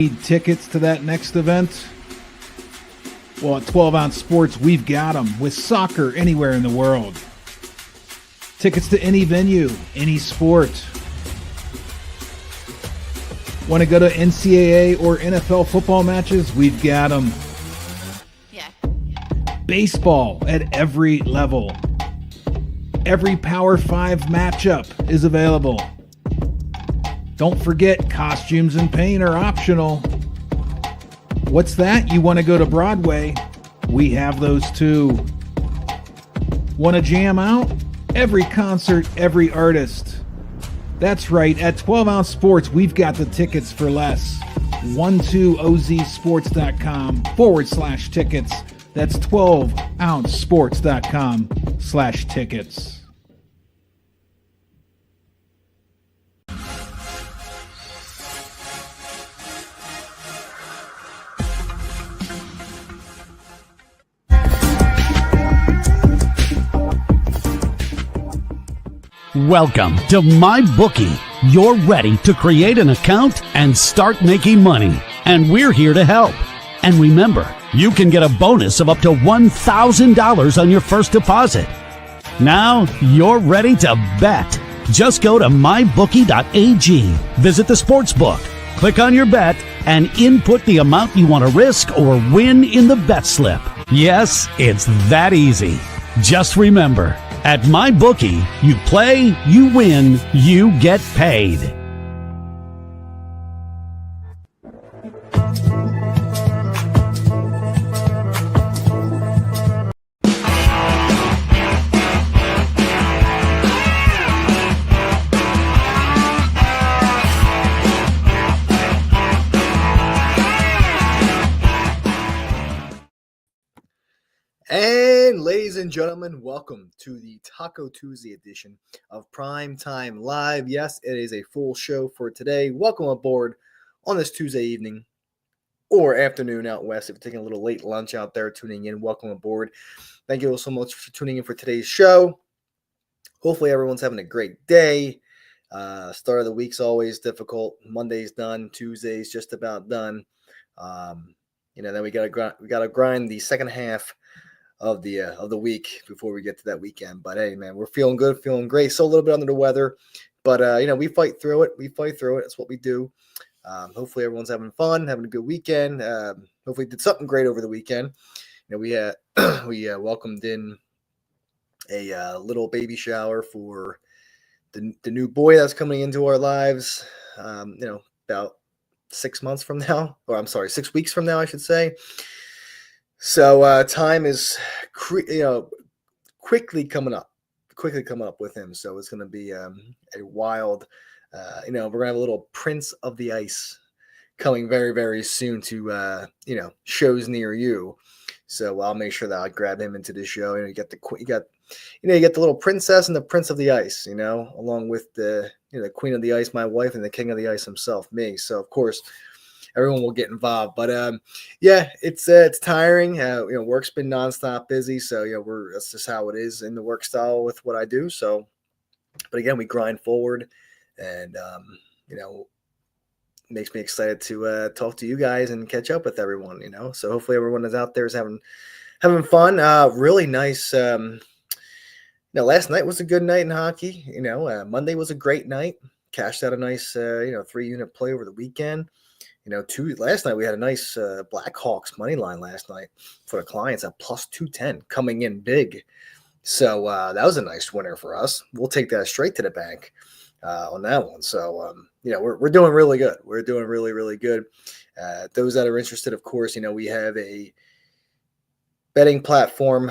Need tickets to that next event? Well, at 12 Ounce Sports, we've got them with soccer anywhere in the world. Tickets to any venue, any sport. Want to go to NCAA or NFL football matches? We've got them. Yeah. Baseball at every level. Every Power 5 matchup is available. Don't forget, costumes and paint are optional. What's that? You want to go to Broadway? We have those too. Want to jam out? Every concert, every artist. That's right, at 12 Ounce Sports, we've got the tickets for less. 12ozsports.com/tickets. That's 12ouncesports.com/tickets. Welcome to MyBookie. You're ready to create an account and start making money, and we're here to help. And remember, you can get a bonus of up to $1,000 on your first deposit. Now you're ready to bet. Just go to mybookie.ag, visit the sportsbook, click on your bet, and input the amount you want to risk or win in the bet slip. Yes, it's that easy. Just remember, at MyBookie, you play, you win, you get paid. And ladies and gentlemen, welcome to the Taco Tuesday edition of Primetime Live. Yes, it is a full show for today. Welcome aboard on this Tuesday evening or afternoon out west. If you're taking a little late lunch out there tuning in, welcome aboard. Thank you all so much for tuning in for today's show. Hopefully everyone's having a great day. Start of the week's always difficult. Monday's done. Tuesday's just about done. Then we gotta grind the second half of the week before we get to that weekend. But hey, man, we're feeling good, feeling great. So a little bit under the weather, but we fight through it. It's what we do. Hopefully everyone's having fun, having a good weekend. Hopefully did something great over the weekend. We welcomed in a little baby shower for the new boy that's coming into our lives. About 6 months from now, or I'm sorry, 6 weeks from now, I should say. So time is, quickly coming up with him. So it's going to be a wild, we're going to have a little Prince of the Ice coming very, very soon to, shows near you. So I'll make sure that I grab him into the show. You get the little princess and the Prince of the Ice, along with the Queen of the Ice, my wife, and the King of the Ice himself, me. So of course, everyone will get involved, but it's tiring. Work's been nonstop busy, so that's just how it is in the work style with what I do. So, but again, we grind forward, and makes me excited to talk to you guys and catch up with everyone. So hopefully everyone is out there is having fun. Really nice. Last night was a good night in hockey. Monday was a great night. Cashed out a nice 3-unit play over the weekend. Last night we had a nice Blackhawks money line last night for the clients at plus 210 coming in big. So that was a nice winner for us. We'll take that straight to the bank on that one. So, we're doing really good. We're doing really, really good. Those that are interested, of course, we have a betting platform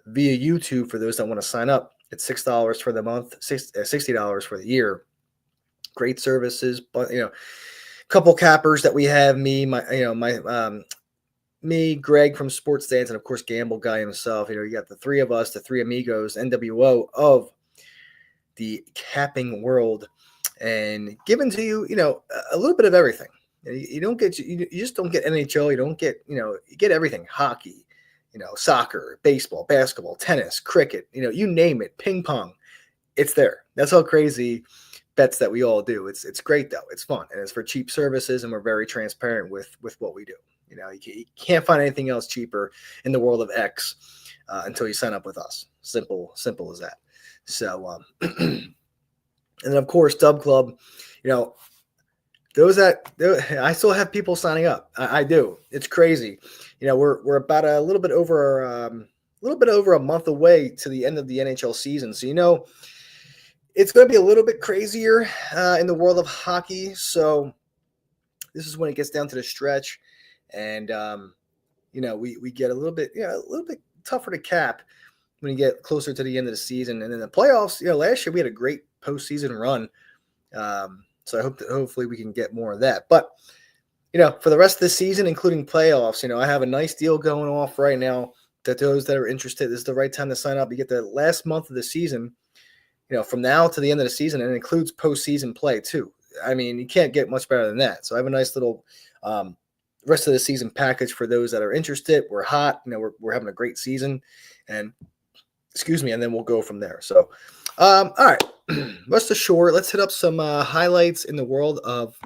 via YouTube for those that want to sign up. It's $6 for the month, $60 for the year. Great services, but, couple cappers that we have, me, Greg from Sports Stance, and of course Gamble Guy himself. You got the three of us, the three amigos, NWO of the capping world, and giving to you, a little bit of everything. You just don't get NHL. You don't get, you get everything. Hockey, soccer, baseball, basketball, tennis, cricket, you name it, ping pong. It's there. That's how crazy bets that we all do. It's great though. It's fun, and it's for cheap services, and we're very transparent with what we do. You can't find anything else cheaper in the world of X until you sign up with us. Simple as that. So, and then of course, Dub Club. I still have people signing up. I do. It's crazy. We're about a little bit over a month away to the end of the NHL season. So it's going to be a little bit crazier in the world of hockey. So this is when it gets down to the stretch, and we get a little bit tougher to cap when you get closer to the end of the season. And then the playoffs. Last year we had a great postseason run. So I hope that hopefully we can get more of that. But for the rest of the season, including playoffs, I have a nice deal going off right now. That those that are interested, this is the right time to sign up. You get the last month of the season. From now to the end of the season, and it includes postseason play too. I mean, you can't get much better than that. So I have a nice little rest of the season package for those that are interested. We're hot. We're having a great season, and and then we'll go from there. So, all right, rest assured, let's hit up some highlights in the world of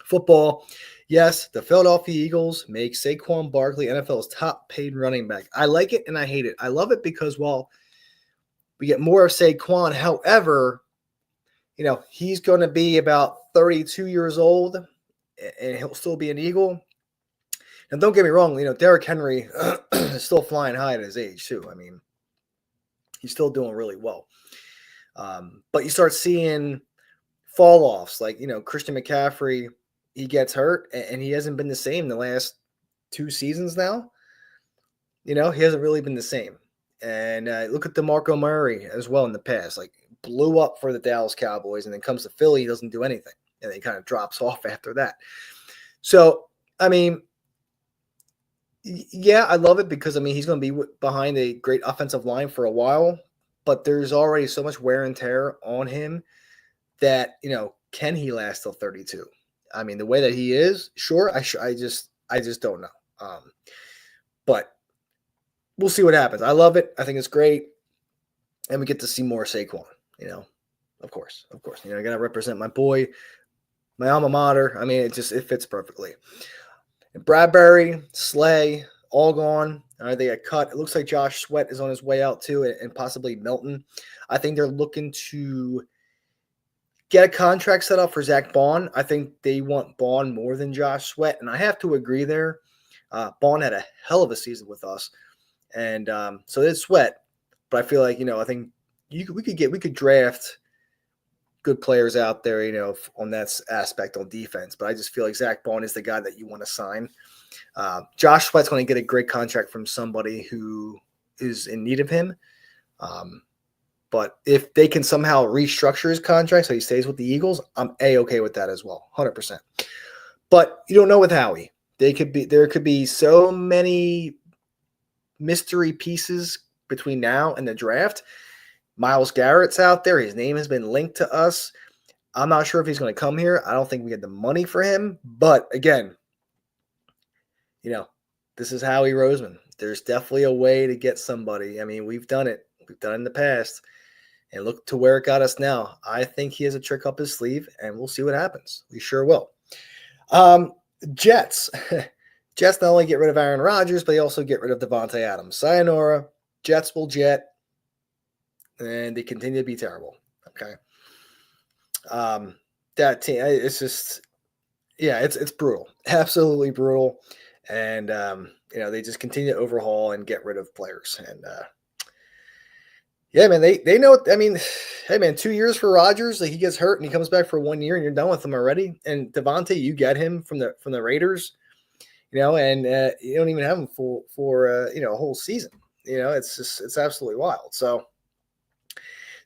football. Yes, the Philadelphia Eagles make Saquon Barkley NFL's top paid running back. I like it and I hate it. I love it because, we get more of Saquon. However, he's going to be about 32 years old, and he'll still be an Eagle. And don't get me wrong, Derrick Henry is still flying high at his age too. I mean, he's still doing really well. But you start seeing fall-offs like, Christian McCaffrey, he gets hurt, and he hasn't been the same the last 2 seasons now. He hasn't really been the same. And look at DeMarco Murray as well in the past. Like, blew up for the Dallas Cowboys, and then comes to Philly, he doesn't do anything. And he kind of drops off after that. So, I mean, yeah, I love it because, he's going to be behind a great offensive line for a while. But there's already so much wear and tear on him that, can he last till 32? I mean, the way that he is, sure, I just don't know. But we'll see what happens. I love it. I think it's great. And we get to see more Saquon, of course. I got to represent my boy, my alma mater. I mean, it fits perfectly. And Bradbury, Slay, all gone. They got cut. It looks like Josh Sweat is on his way out too, and possibly Milton. I think they're looking to get a contract set up for Zach Bond. I think they want Bond more than Josh Sweat, and I have to agree there. Bond had a hell of a season with us. And so it's Sweat, but I feel like, I think we could draft good players out there, on that aspect on defense. But I just feel like Zach Bond is the guy that you want to sign. Josh Sweat's going to get a great contract from somebody who is in need of him. But if they can somehow restructure his contract so he stays with the Eagles, I'm A-okay with that as well, 100%. But you don't know with Howie. There could be so many mystery pieces between now and the draft. Myles Garrett's out there. His name has been linked to us. I'm not sure if he's going to come here. I don't think we had the money for him. But again, this is Howie Roseman. There's definitely a way to get somebody. I mean, we've done it. We've done it in the past. And look to where it got us now. I think he has a trick up his sleeve, and we'll see what happens. We sure will. Jets. Jets not only get rid of Aaron Rodgers, but they also get rid of Devontae Adams. Sayonara. Jets will jet. And they continue to be terrible. Okay. That team, it's just, it's brutal. Absolutely brutal. And, they just continue to overhaul and get rid of players. And, man, they know. I mean, hey, man, 2 years for Rodgers. Like, he gets hurt and he comes back for 1 year and you're done with him already. And Devontae, you get him from the Raiders. And you don't even have him for a whole season. It's absolutely wild. So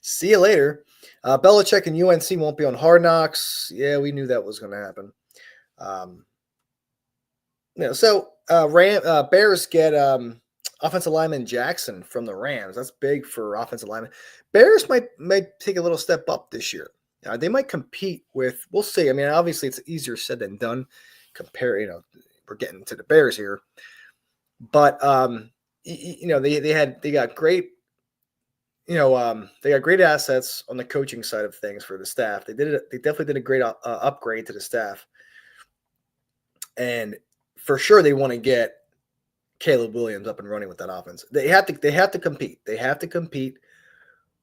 see you later. Belichick and UNC won't be on Hard Knocks. Yeah, we knew that was going to happen. Bears get offensive lineman Jackson from the Rams. That's big for offensive lineman. Bears might take a little step up this year. They might compete with. We'll see. I mean, obviously, it's easier said than done. We're getting to the Bears here, but they got great They got great assets on the coaching side of things for the staff. They definitely did a great upgrade to the staff, and for sure they want to get Caleb Williams up and running with that offense. They have to compete. They have to compete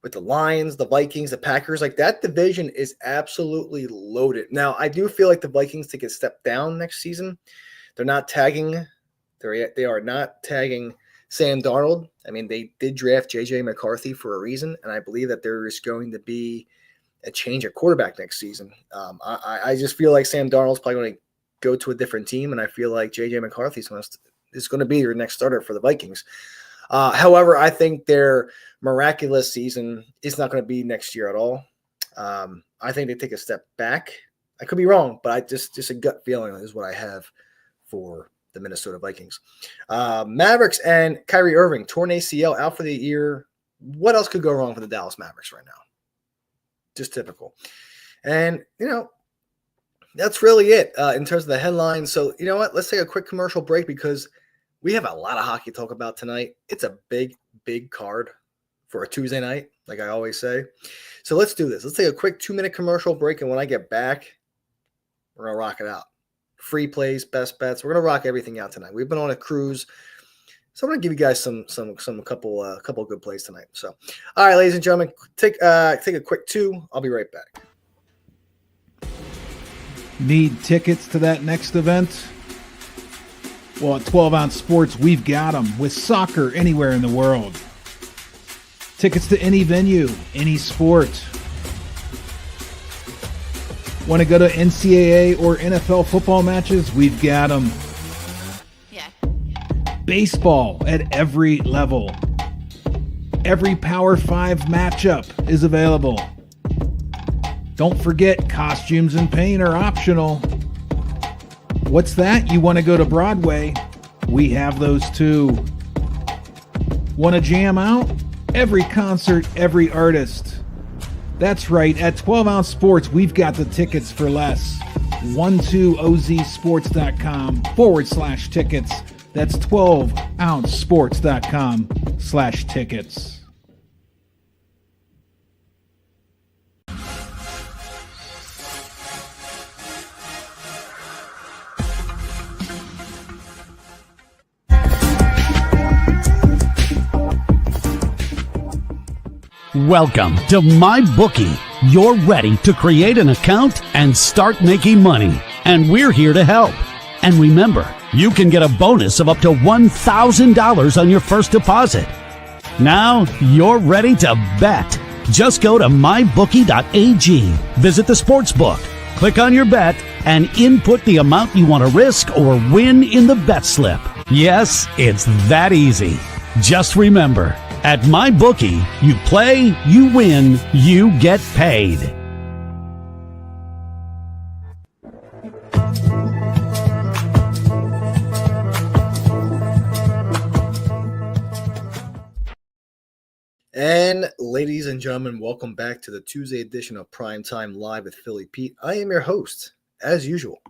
with the Lions, the Vikings, the Packers. Like, that division is absolutely loaded. Now, I do feel like the Vikings take a step down next season. They are not tagging Sam Darnold. I mean, they did draft J.J. McCarthy for a reason, and I believe that there is going to be a change at quarterback next season. I just feel like Sam Darnold's probably going to go to a different team, and I feel like J.J. McCarthy is going to be your next starter for the Vikings. However, I think their miraculous season is not going to be next year at all. I think they take a step back. I could be wrong, but just a gut feeling is what I have for the Minnesota Vikings. Mavericks and Kyrie Irving, torn ACL, out for the year. What else could go wrong for the Dallas Mavericks right now? Just typical. And, that's really it in terms of the headlines. So, you know what? Let's take a quick commercial break because we have a lot of hockey to talk about tonight. It's a big, big card for a Tuesday night, like I always say. So let's do this. Let's take a quick 2-minute commercial break, and when I get back, we're going to rock it out. Free plays, best bets. We're going to rock everything out tonight. We've been on a cruise, so I'm going to give you guys a couple of good plays tonight. So, all right, ladies and gentlemen, take a quick 2. I'll be right back. Need tickets to that next event? Well, at 12 Ounce Sports, we've got them with soccer anywhere in the world. Tickets to any venue, any sport. Want to go to NCAA or NFL football matches? We've got them. Yeah. Baseball at every level. Every Power 5 matchup is available. Don't forget, costumes and paint are optional. What's that? You want to go to Broadway? We have those too. Want to jam out? Every concert, every artist. That's right. At 12 Ounce Sports, we've got the tickets for less. 12ozsports.com/tickets. That's 12ouncesports.com/tickets. Welcome to MyBookie. You're ready to create an account and start making money, and we're here to help. And remember, you can get a bonus of up to $1,000 on your first deposit. Now you're ready to bet. Just go to mybookie.ag, visit the sportsbook, click on your bet, and input the amount you want to risk or win in the bet slip. Yes, it's that easy. Just remember, at MyBookie, you play, you win, you get paid. And ladies and gentlemen, welcome back to the Tuesday edition of Primetime Live with Philly Pete. I am your host, as usual,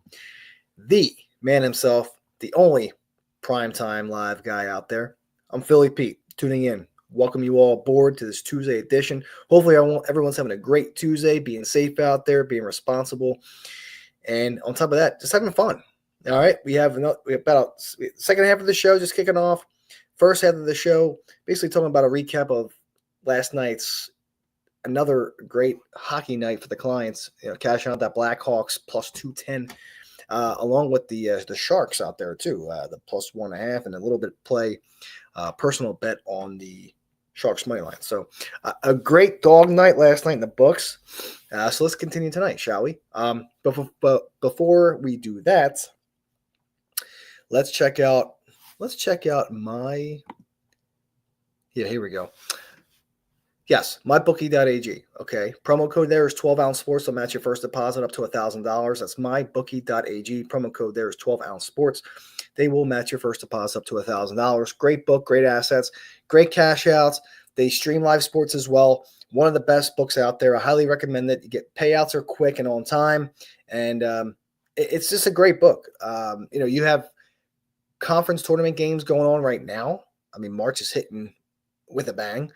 the man himself, the only Primetime Live guy out there. I'm Philly Pete, tuning in. Welcome you all aboard to this Tuesday edition. Hopefully everyone's having a great Tuesday, being safe out there, being responsible. And on top of that, just having fun. All right. We have about the second half of the show just kicking off. First half of the show, basically talking about a recap of last night's another great hockey night for the clients. Cashing out that Blackhawks plus 210, along with the Sharks out there too. The plus 1.5 and a little bit of play, personal bet on the Sharks money line. So a great dog night last night in the books. So let's continue tonight, shall we? But before we do that, let's check out my. Yeah, here we go. Yes, mybookie.ag. Okay. Promo code there is 12 Ounce Sports. They'll match your first deposit up to $1,000. That's mybookie.ag. Promo code there is 12 Ounce Sports. They will match your first deposit up to $1,000. Great book, great assets, great cash outs. They stream live sports as well. One of the best books out there. I highly recommend it. You get payouts are quick and on time. And it's just a great book. You have conference tournament games going on right now. I mean, March is hitting with a bang.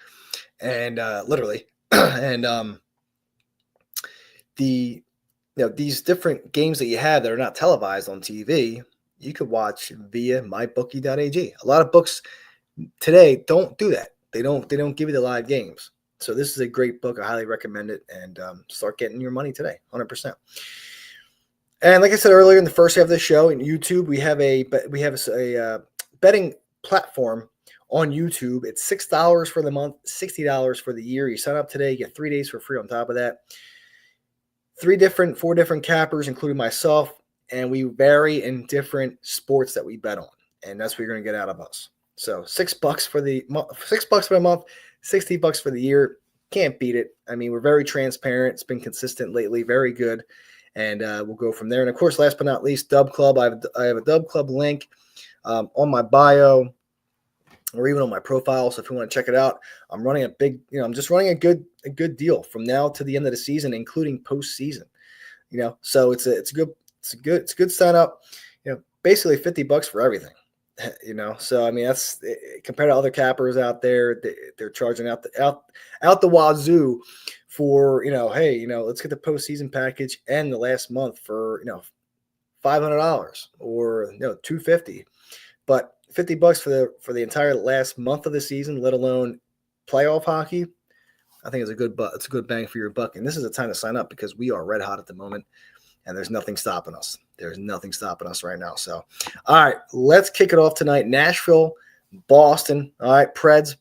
and literally, and these different games that you have that are not televised on TV, you could watch via mybookie.ag. A lot of books today don't do that. They don't give you the live games. So this is a great book. I highly recommend it, and start getting your money today, 100%. And like I said earlier, in the first half of the show, in YouTube, we have a betting platform on YouTube. It's $6 for the month, $60 for the year. You sign up today, you get 3 days for free on top of that. 4 different cappers, including myself, and we vary in different sports that we bet on, and that's what you're going to get out of us. So $6 for the month, $6 for the month, $60 for the year. Can't beat it. I mean, we're very transparent. It's been consistent lately, very good, and we'll go from there. And of course, last but not least, Dub Club. I have a Dub Club link on my bio, or even on my profile. So if you want to check it out, I'm running I'm just running a good deal from now to the end of the season, including postseason. So it's a good sign up. Basically $50 for everything. So I mean, that's compared to other cappers out there. They're charging out the wazoo for hey, let's get the postseason package and the last month for $500 or $250, but $50 for the entire last month of the season, let alone playoff hockey. I think it's a good bang for your buck. And this is the time to sign up because we are red hot at the moment, and there's nothing stopping us. There's nothing stopping us right now. So, all right, let's kick it off tonight. Nashville, Boston. All right, Preds,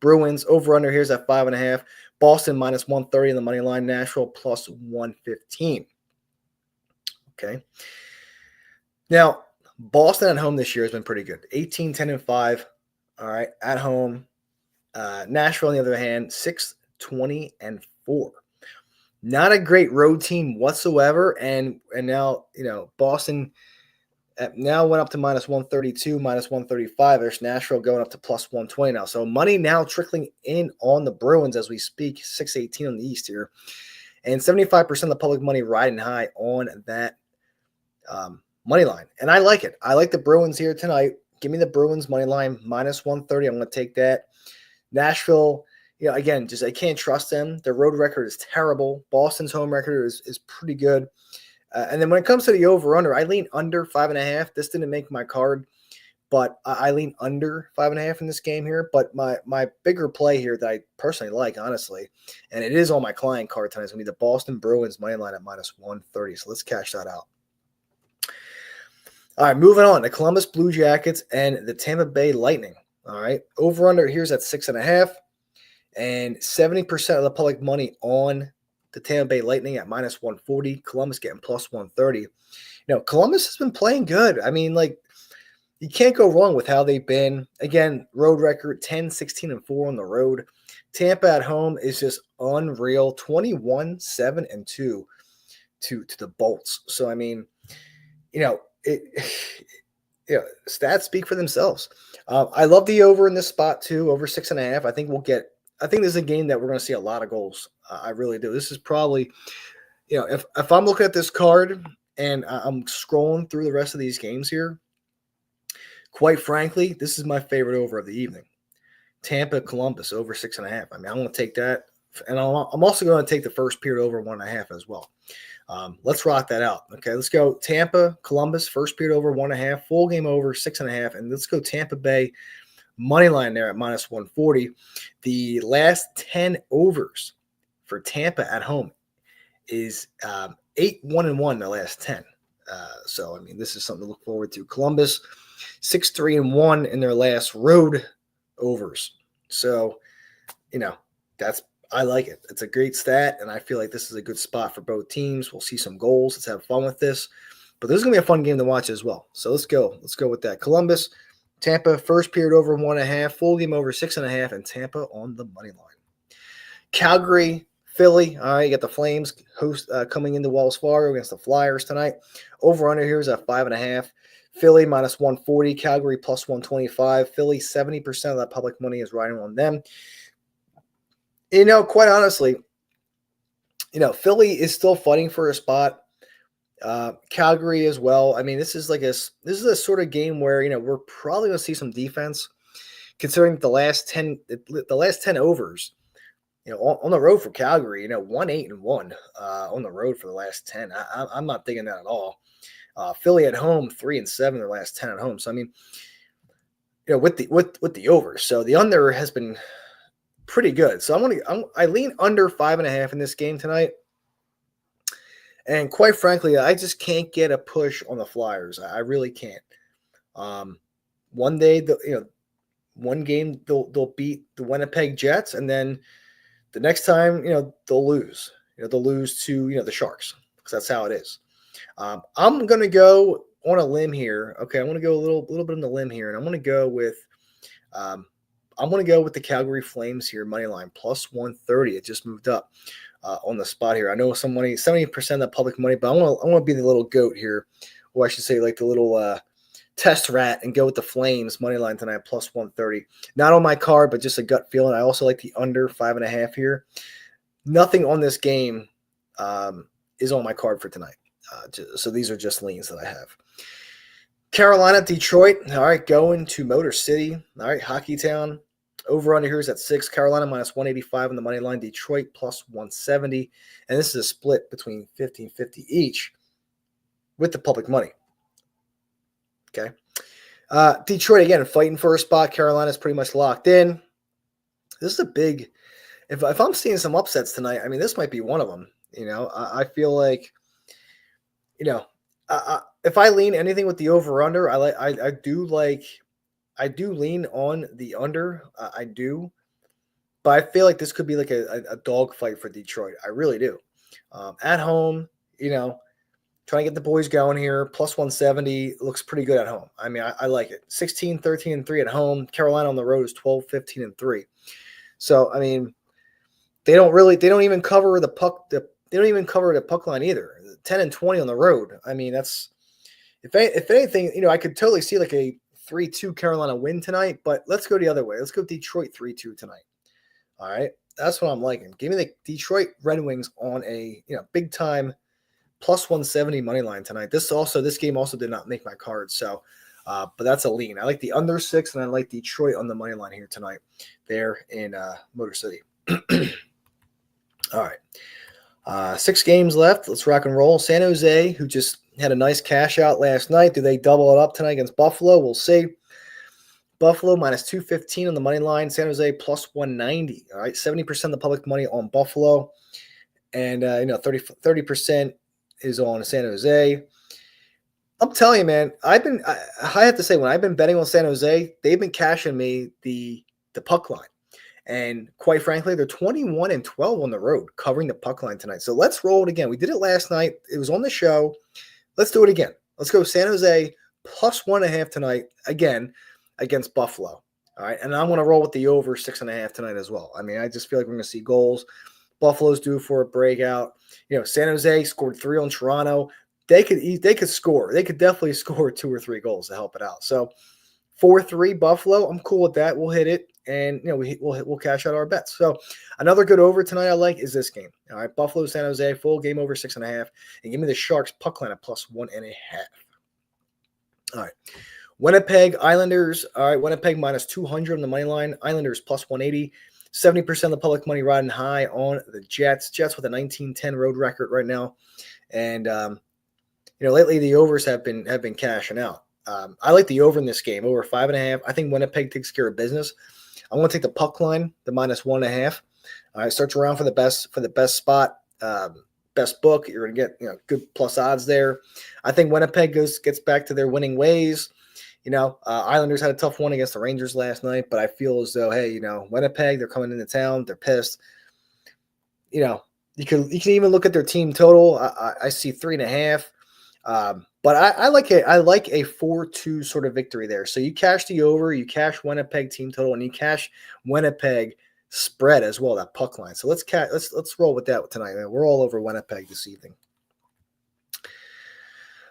Bruins. Over under here's at 5.5. Boston minus 130 in the money line. Nashville plus 115. Okay. Now, Boston at home this year has been pretty good. 18, 10, and 5. All right, at home. Nashville, on the other hand, 6, 20, and 4. Not a great road team whatsoever. And now, Boston now went up to minus 132, minus 135. There's Nashville going up to plus 120 now. So money now trickling in on the Bruins as we speak, 618 on the East here. And 75% of the public money riding high on that money line. And I like it. I like the Bruins here tonight. Give me the Bruins money line, minus 130. I'm going to take that. Nashville, again, just I can't trust them. Their road record is terrible. Boston's home record is pretty good. And then when it comes to the over-under, I lean under 5.5. This didn't make my card, but I lean under 5.5 in this game here. But my bigger play here that I personally like, honestly, and it is on my client card tonight, is going to be the Boston Bruins money line at minus 130. So let's cash that out. All right, moving on. The Columbus Blue Jackets and the Tampa Bay Lightning. All right, over-under here's at 6.5. And 70% of the public money on the Tampa Bay Lightning at minus 140. Columbus getting plus 130. Columbus has been playing good. I mean, you can't go wrong with how they've been. Again, road record 10, 16, and 4 on the road. Tampa at home is just unreal. 21, 7, and 2 to the Bolts. So, I mean, stats speak for themselves. I love the over in this spot too, over 6.5. I think this is a game that we're going to see a lot of goals. I really do. This is probably, if I'm looking at this card and I'm scrolling through the rest of these games here, quite frankly, this is my favorite over of the evening. Tampa Columbus over 6.5. I mean, I'm going to take that, and I'm also going to take the first period over 1.5 as well. Let's rock that out. Okay, let's go Tampa Columbus first period over 1.5, full game over 6.5, and let's go Tampa Bay. Money line there at minus 140. The last 10 overs for Tampa at home is 8-1-1 the last 10. So, I mean, this is something to look forward to. Columbus, 6-3-1 in their last road overs. So, I like it. It's a great stat, and I feel like this is a good spot for both teams. We'll see some goals. Let's have fun with this. But this is going to be a fun game to watch as well. So let's go. Let's go with that. Columbus, Tampa, first period over 1.5, full game over 6.5, and Tampa on the money line. Calgary, Philly. All right, you got the Flames host coming into Wells Fargo against the Flyers tonight. Over under here is at 5.5. Philly minus 140, Calgary plus 125. Philly, 70% of that public money is riding on them. Quite honestly, Philly is still fighting for a spot. Calgary as well. I mean, this is a sort of game where we're probably going to see some defense, considering the last 10 overs on the road for Calgary, 1-8-1 on the road for the last 10. I'm not thinking that at all. Philly at home, 3-7 their last 10 at home. So I mean, with the over, so the under has been pretty good. So I lean under 5.5 in this game tonight. And quite frankly, I just can't get a push on the Flyers. I really can't. One day, one game they'll beat the Winnipeg Jets, and then the next time, they'll lose. They'll lose to the Sharks, because that's how it is. I'm gonna go on a limb here. Okay, I'm gonna go a little bit on the limb here, and I'm gonna go with the Calgary Flames here, money line plus 130. It just moved up on the spot here. I know some money, 70% of the public money, but I want to be the little goat here, or I should say like the little test rat, and go with the Flames money line tonight plus 130. Not on my card, but just a gut feeling. I also like the under 5.5 here. Nothing on this game is on my card for tonight. So these are just leans that I have. Carolina, Detroit. All right, going to Motor City. All right, Hockey Town. Over under here is at 6. Carolina minus 185 on the money line. Detroit plus 170. And this is a split between 50-50 each with the public money. Okay. Detroit, again, fighting for a spot. Carolina's pretty much locked in. This is a big – if I'm seeing some upsets tonight, I mean, this might be one of them. I feel like, if I lean anything with the over-under, I do lean on the under. I do. But I feel like this could be like a dog fight for Detroit. I really do. At home, trying to get the boys going here. Plus 170 looks pretty good at home. I mean, I like it. 16, 13, and 3 at home. Carolina on the road is 12, 15, and 3. So, I mean, they don't even cover the puck. They don't even cover the puck line either. 10 and 20 on the road. I mean, that's if anything, I could totally see like a 3-2 Carolina win tonight, but let's go the other way. Let's go Detroit 3-2 tonight. All right. That's what I'm liking. Give me the Detroit Red Wings on a, big time plus 170 money line tonight. This game also did not make my card. So, but that's a lean. I like the under 6, and I like Detroit on the money line here tonight there in Motor City. All right. 6 games left. Let's rock and roll. San Jose, who just had a nice cash out last night. Do they double it up tonight against Buffalo? We'll see. Buffalo minus 215 on the money line. San Jose plus 190. All right, 70% of the public money on Buffalo, and 30% is on San Jose. I'm telling you, man. I have to say, when I've been betting on San Jose, they've been cashing me the puck line. And quite frankly, they're 21-12 on the road, covering the puck line tonight. So let's roll it again. We did it last night. It was on the show. Let's do it again. Let's go San Jose plus 1.5 tonight, again, against Buffalo. All right. And I'm going to roll with the over 6.5 tonight as well. I mean, I just feel like we're going to see goals. Buffalo's due for a breakout. San Jose scored 3 on Toronto. They could score. They could definitely score 2 or 3 goals to help it out. So 4-3 Buffalo. I'm cool with that. We'll hit it. And we'll cash out our bets. So another good over tonight I like is this game. All right, Buffalo, San Jose, full game over 6.5, and give me the Sharks puck line at plus 1.5. All right, Winnipeg Islanders. All right, Winnipeg minus 200 on the money line. Islanders plus 180. 70% of the public money riding high on the Jets. Jets with a 19-10 road record right now, and lately the overs have been cashing out. I like the over in this game, over 5.5. I think Winnipeg takes care of business. I want to take the puck line, the minus 1.5. All right, search around for the best spot, best book. You're going to get good plus odds there. I think Winnipeg gets back to their winning ways. Islanders had a tough one against the Rangers last night, but I feel as though, hey, Winnipeg, they're coming into town, they're pissed. You can even look at their team total. I see 3.5. But I like a 4-2 sort of victory there. So you cash the over, you cash Winnipeg team total, and you cash Winnipeg spread as well, that puck line. So let's roll with that tonight. Man. We're all over Winnipeg this evening.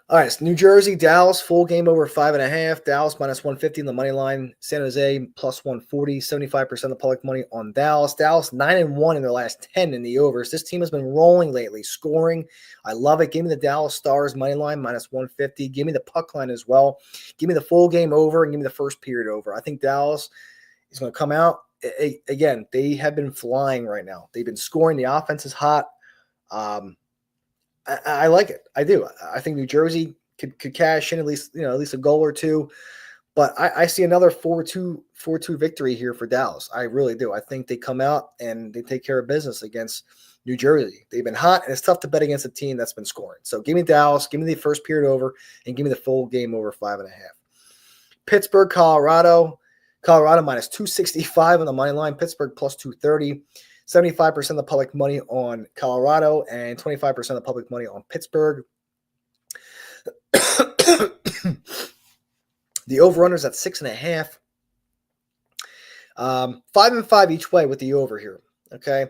All right, so New Jersey, Dallas, full game over 5.5. Dallas minus 150 on the money line. San Jose plus 140, 75% of the public money on Dallas. Dallas 9-1 in their last 10 in the overs. This team has been rolling lately, scoring. I love it. Give me the Dallas Stars money line minus 150. Give me the puck line as well. Give me the full game over and give me the first period over. I think Dallas is going to come out again, they have been flying right now. They've been scoring. The offense is hot. I like it. I do. I think New Jersey could cash in at least a goal or two. But I see another 4-2 victory here for Dallas. I really do. I think they come out and they take care of business against New Jersey. They've been hot, and it's tough to bet against a team that's been scoring. So give me Dallas, give me the first period over, and give me the full game over 5.5. Pittsburgh, Colorado. Colorado minus 265 on the money line. Pittsburgh plus 230. 75% of the public money on Colorado and 25% of the public money on Pittsburgh. The over-under's at 6.5. 5-5 each way with the over here. Okay.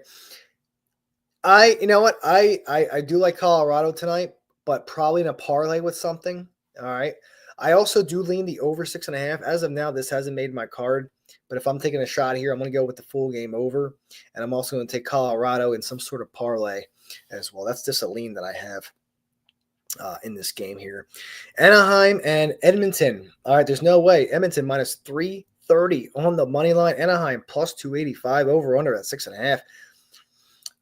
You know what? I do like Colorado tonight, but probably in a parlay with something. All right. I also do lean the over 6.5. As of now, this hasn't made my card, but if I'm taking a shot here, I'm going to go with the full game over, and I'm also going to take Colorado in some sort of parlay as well. That's just a lean that I have in this game here. Anaheim and Edmonton. All right, there's no way. Edmonton minus 330 on the money line. Anaheim plus 285 over under at 6.5.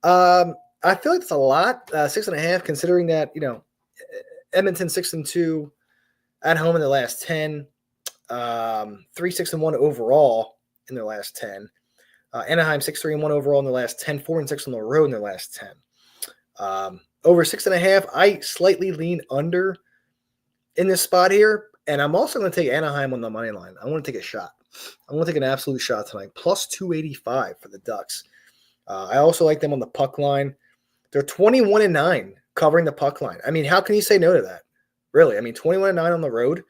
I feel like it's a lot, 6.5, considering that Edmonton 6-2 at home in their last 10, 3-6-1 overall in their last 10. Anaheim 6-3-1 overall in their last 10, 4-6 on the road in their last 10. Over 6.5, I slightly lean under in this spot here, and I'm also going to take Anaheim on the money line. I want to take a shot. I want to take an absolute shot tonight. Plus 285 for the Ducks. I also like them on the puck line. They're 21-9 covering the puck line. I mean, how can you say no to that? Really? I mean, 21-9 on the road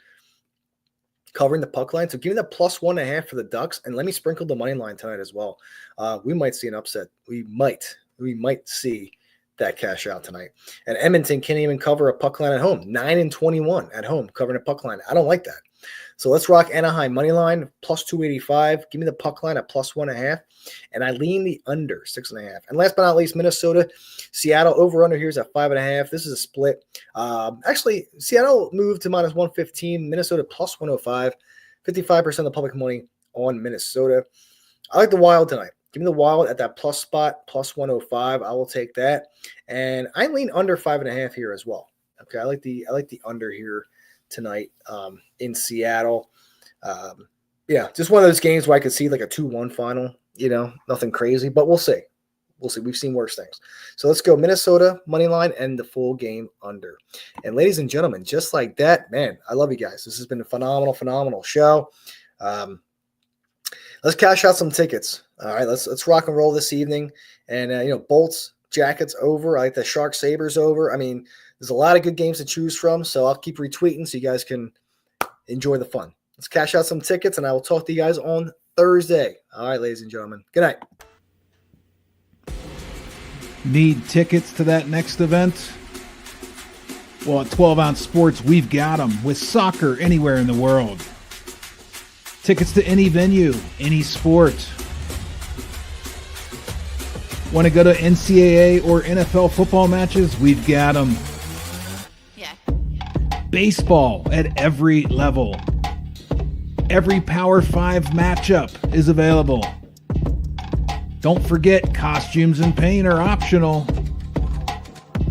covering the puck line. So give me that plus 1.5 for the Ducks, and let me sprinkle the money line tonight as well. We might see an upset. We might see that cash out tonight. And Edmonton can't even cover a puck line at home. 9-21 at home covering a puck line. I don't like that. So let's rock Anaheim money line plus 285. Give me the puck line at plus 1.5, and I lean the under 6.5. And last but not least, Minnesota, Seattle over under here is at 5.5. This is a split. Actually, Seattle moved to minus 115. Minnesota plus 105. 55% of the public money on Minnesota. I like the Wild tonight. Give me the Wild at that plus spot, plus 105. I will take that. And I lean under 5.5 here as well. Okay, I like the under here tonight in Seattle. Just one of those games where I could see like a 2-1 final. Nothing crazy, but we'll see. We'll see. We've seen worse things. So let's go Minnesota money line and the full game under. And ladies and gentlemen, just like that, man, I love you guys. This has been a phenomenal show. Let's cash out some tickets. All right, let's rock and roll this evening. And Bolts, Jackets over. I like the Sharks, Sabres over. I mean, there's a lot of good games to choose from, so I'll keep retweeting so you guys can enjoy the fun. Let's cash out some tickets, and I will talk to you guys on Thursday. All right, ladies and gentlemen. Good night. Need tickets to that next event? Well, at 12 Ounce Sports, we've got them with soccer anywhere in the world. Tickets to any venue, any sport. Want to go to NCAA or NFL football matches? We've got them. Yeah. Baseball at every level. Every Power 5 matchup is available. Don't forget, costumes and paint are optional.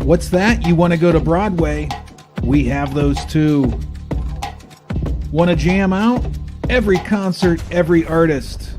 What's that? You want to go to Broadway? We have those too. Want to jam out? Every concert, every artist.